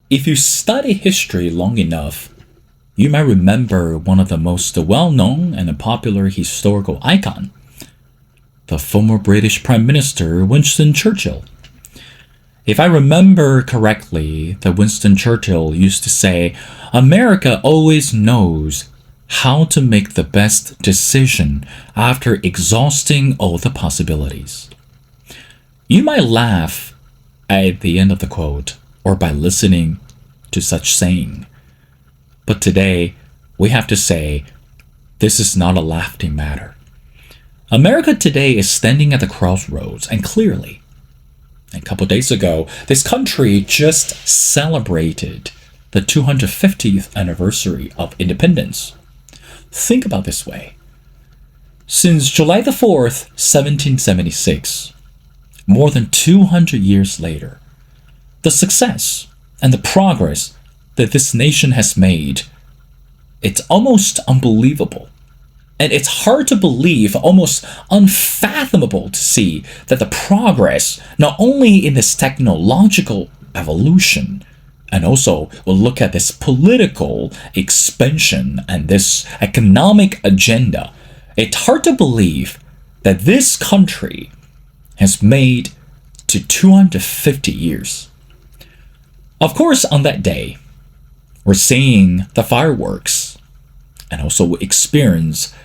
If you study history long enough, you might remember one of the most well-known and popular historical icon, the former British Prime Minister Winston Churchill. If I remember correctly, the Winston Churchill used to say, America always knows how to make the best decision after exhausting all the possibilities. You might laugh at the end of the quote or by listening to such saying. But today, we have to say, this is not a laughing matter. America today is standing at the crossroads, and clearly, a couple days ago, this country just celebrated the 250th anniversary of independence. Think about this way. Since July the 4th, 1776, more than 200 years later, the success and the progress that this nation has made, it's almost unbelievable. And it's hard to believe, almost unfathomable to see that the progress, not only in this technological evolution, and also we'll look at this political expansion and this economic agenda, it's hard to believe that this country has made to 250 years. Of course, on that day, we're seeing the fireworks and also experience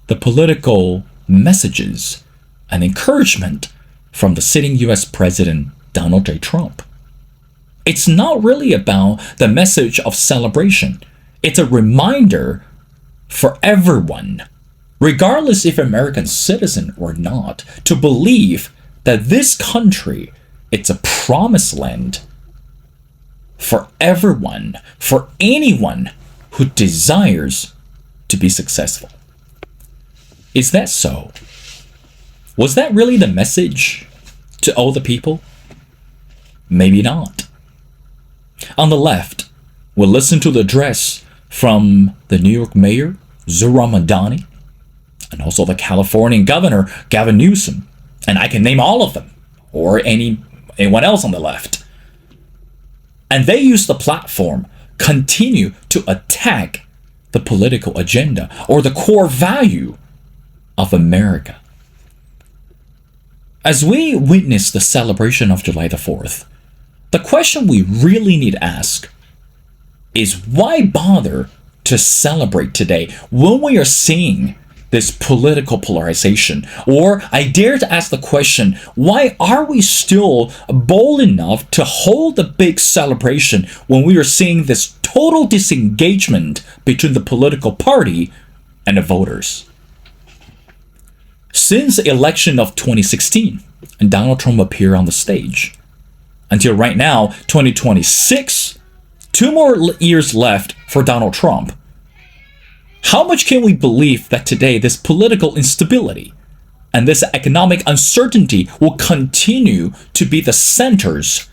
the political messages and encouragement from the sitting US President Donald J. Trump. It's not really about the message of celebration. It's a reminder for everyone, regardless if American citizen or not, to believe that this country, it's a promised land for everyone, for anyone who desires to be successful. Is that so? Was that really the message to all the people? Maybe not. On the left, we'll listen to the address from the New York Mayor, Zohran Mamdani, and also the Californian Governor, Gavin Newsom. And I can name all of them, or anyone else on the left. And they use the platform, continue to attack the political agenda or the core value of America. As we witness the celebration of July the 4th, the question we really need to ask is why bother to celebrate today when we are seeing this political polarization? Or I dare to ask the question, why are we still bold enough to hold a big celebration when we are seeing this total disengagement between the political party and the voters? Since the election of 2016, and Donald Trump appeared on the stage, until right now, 2026, 2 more years left for Donald Trump. How much can we believe that today this political instability and this economic uncertainty will continue to be the centers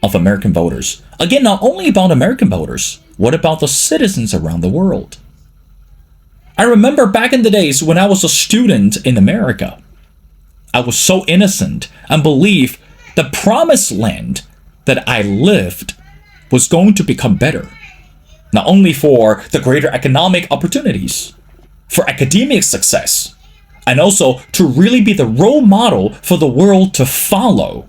of American voters? Again, not only about American voters, what about the citizens around the world? I remember back in the days when I was a student in America, I was so innocent and believed the promised land that I lived was going to become better. Not only for the greater economic opportunities, for academic success, and also to really be the role model for the world to follow.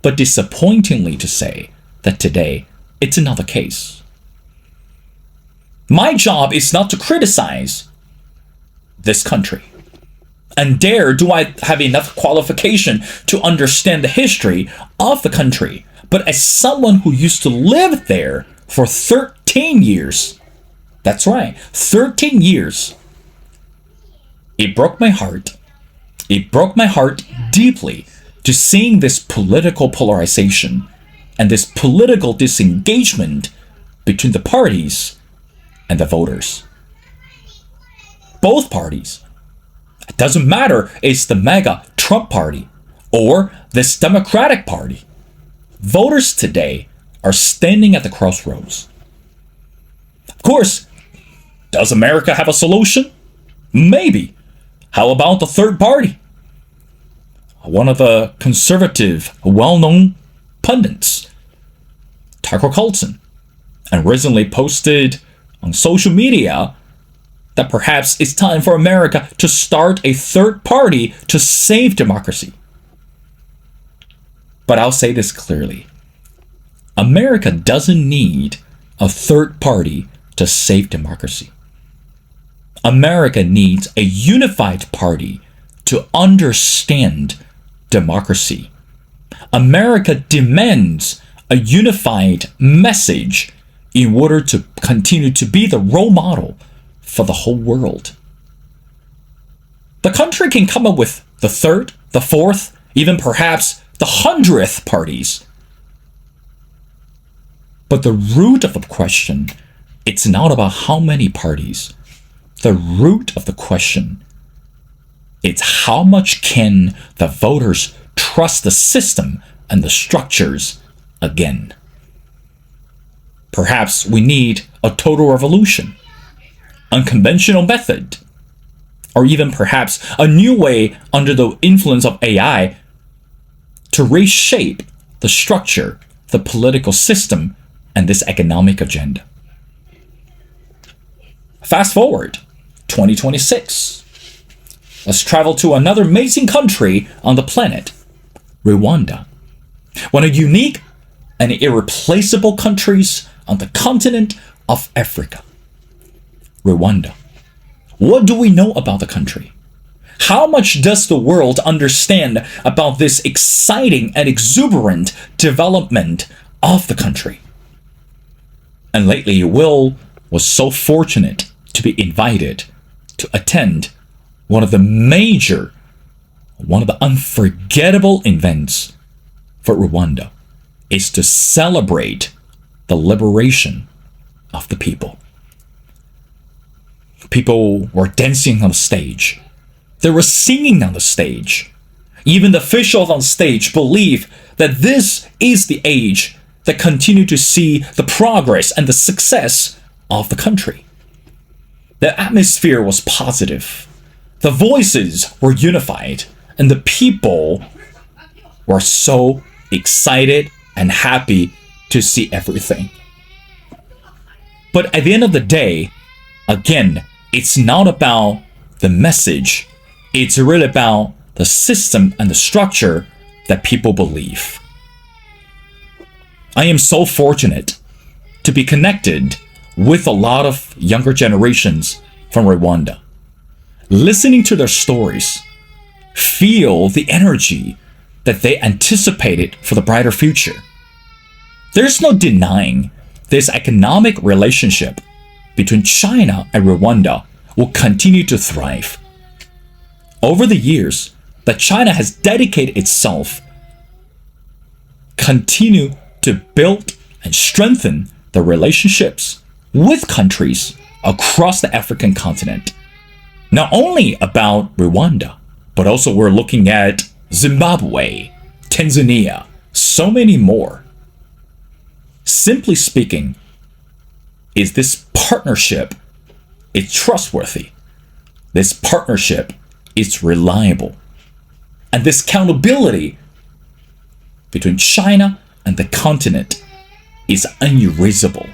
But disappointingly to say that today, it's not the case. My job is not to criticize this country. And dare do I have enough qualification to understand the history of the country. But as someone who used to live there for 13 years, that's right, 13 years, it broke my heart. It broke my heart deeply to seeing this political polarization and this political disengagement between the parties and the voters. Both parties. It doesn't matter if it's the MAGA Trump party or this Democratic party. Voters today are standing at the crossroads. Of course, does America have a solution? Maybe. How about the third party? One of the conservative, well-known pundits Tucker Carlson, and recently posted on social media that perhaps it's time for America to start a third party to save democracy. But I'll say this clearly. America doesn't need a third party to save democracy. America needs a unified party to understand democracy. America demands a unified message in order to continue to be the role model for the whole world. The country can come up with the third, the fourth, even perhaps the 100th parties. But the root of the question, it's not about how many parties. The root of the question, it's how much can the voters trust the system and the structures again. Perhaps we need a total revolution, unconventional method, or even perhaps a new way under the influence of AI to reshape the structure, the political system, and this economic agenda. Fast forward, 2026. Let's travel to another amazing country on the planet, Rwanda. One of unique and irreplaceable countries on the continent of Africa. Rwanda. What do we know about the country? How much does the world understand about this exciting and exuberant development of the country? And lately, Will was so fortunate to be invited to attend one of the unforgettable events for Rwanda is to celebrate the liberation of the people. People were dancing on the stage. They were singing on the stage. Even the officials on stage believe that this is the age that continue to see the progress and the success of the country. The atmosphere was positive. The voices were unified, and the people were so excited and happy to see everything. But at the end of the day, again, it's not about the message. It's really about the system and the structure that people believe. I am so fortunate to be connected with a lot of younger generations from Rwanda. Listening to their stories, feel the energy that they anticipated for the brighter future. There's no denying this economic relationship between China and Rwanda will continue to thrive. Over the years, that China has dedicated itself continue to build and strengthen the relationships with countries across the African continent. Not only about Rwanda, but also we're looking at Zimbabwe, Tanzania, so many more. Simply speaking, is this partnership is trustworthy. This partnership is reliable. And this accountability between China and the continent is unerasable.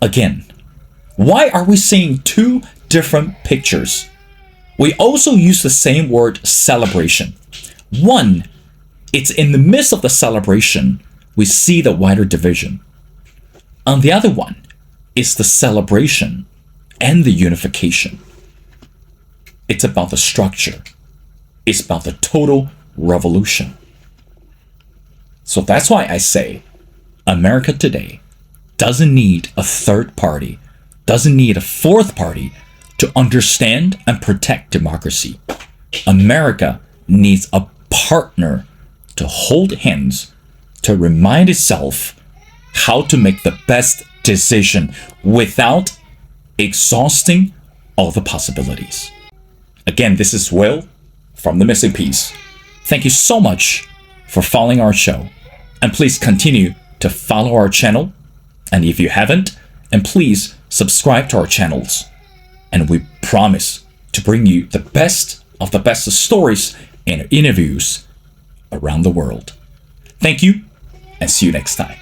Again, why are we seeing two different pictures? We also use the same word celebration. One, it's in the midst of the celebration, we see the wider division. On the other one, it's the celebration and the unification. It's about the structure. It's about the total revolution. So that's why I say America today doesn't need a third party, doesn't need a fourth party to understand and protect democracy. America needs a partner to hold hands, to remind itself how to make the best decision without exhausting all the possibilities. Again, this is Will from The Missing Piece. Thank you so much for following our show. And please continue to follow our channel. And if you haven't, and please subscribe to our channels. And we promise to bring you the best of the best stories and interviews around the world. Thank you, and see you next time.